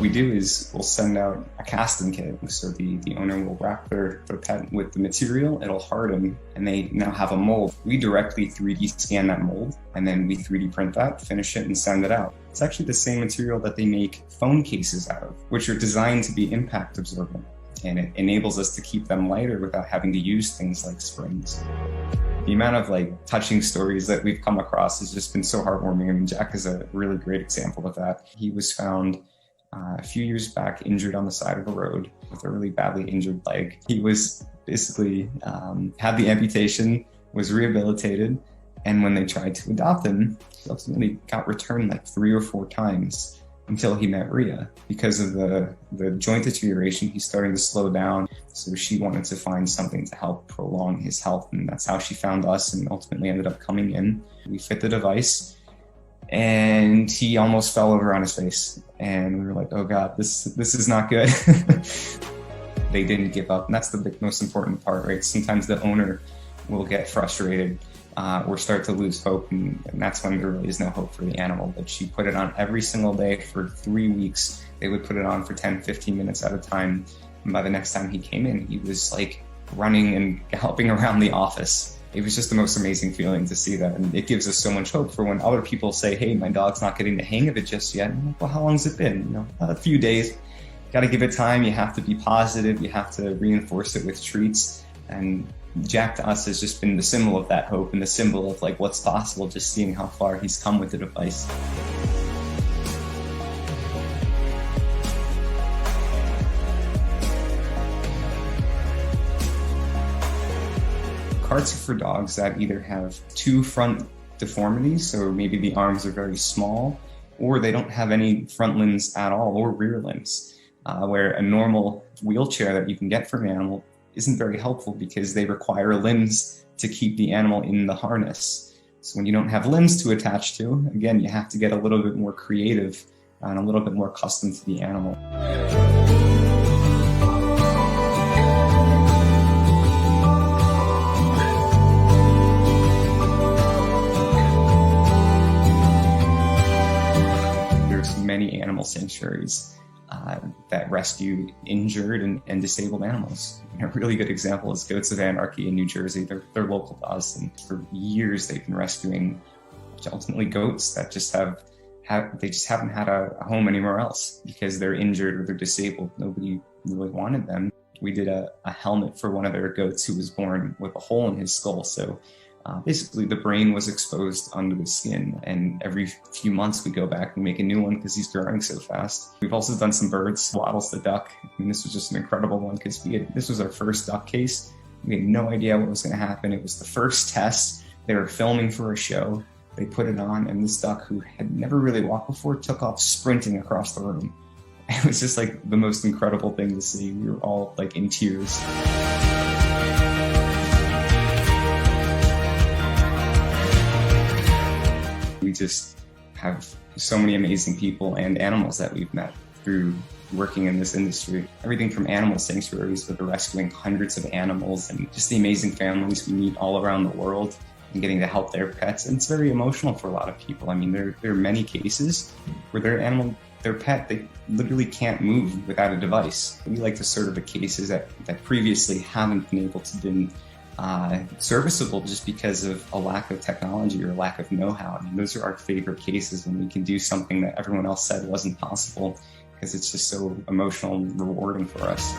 we do is we'll send out a casting kit. So the owner will wrap their pet with the material, it'll harden, and they now have a mold. We directly 3D scan that mold, and then we 3D print that, finish it, and send it out. It's actually the same material that they make phone cases out of, which are designed to be impact absorbent. And it enables us to keep them lighter without having to use things like springs. The amount of touching stories that we've come across has just been so heartwarming. I mean, Jack is a really great example of that. He was found a few years back injured on the side of the road with a really badly injured leg. He was basically had the amputation, was rehabilitated, and when they tried to adopt him, he ultimately got returned 3 or 4 times until he met Rhea. Because of the joint deterioration, he's starting to slow down. So she wanted to find something to help prolong his health, and that's how she found us and ultimately ended up coming in. We fit the device, and he almost fell over on his face. And we were like, oh God, this is not good. They didn't give up, and that's the most important part, right? Sometimes the owner will get frustrated or start to lose hope, and that's when there really is no hope for the animal. But she put it on every single day for 3 weeks. They would put it on for 10, 15 minutes at a time. And by the next time he came in, he was running and galloping around the office. It was just the most amazing feeling to see that. And it gives us so much hope for when other people say, hey, my dog's not getting the hang of it just yet. And I'm like, well, how long's it been? A few days. Got to give it time. You have to be positive. You have to reinforce it with treats. And Jack to us has just been the symbol of that hope and the symbol of what's possible, just seeing how far he's come with the device. Carts are for dogs that either have 2 front deformities, so maybe the arms are very small, or they don't have any front limbs at all, or rear limbs, where a normal wheelchair that you can get for an animal isn't very helpful because they require limbs to keep the animal in the harness. So when you don't have limbs to attach to, again, you have to get a little bit more creative and a little bit more custom to the animal. There's many animal sanctuaries that rescue injured and disabled animals. A really good example is Goats of Anarchy in New Jersey. They're local to us, and for years they've been rescuing ultimately goats that just they just haven't had a home anywhere else because they're injured or they're disabled. Nobody really wanted them. We did a helmet for one of their goats who was born with a hole in his skull. So basically the brain was exposed under the skin, and every few months we go back and make a new one because he's growing so fast. We've also done some birds. Waddles the duck. I mean, this was just an incredible one because this was our first duck case. We had no idea what was going to happen. It was the first test. They were filming for a show. They put it on, and this duck, who had never really walked before, took off sprinting across the room. It was just the most incredible thing to see. We were all in tears. We just have so many amazing people and animals that we've met through working in this industry. Everything from animal sanctuaries where they're rescuing hundreds of animals, and just the amazing families we meet all around the world and getting to help their pets. And it's very emotional for a lot of people. I mean, there are many cases where their pet, they literally can't move without a device. We like to serve the cases that previously haven't been able to be serviceable just because of a lack of technology or a lack of know-how. I mean, those are our favorite cases when we can do something that everyone else said wasn't possible, because it's just so emotional and rewarding for us.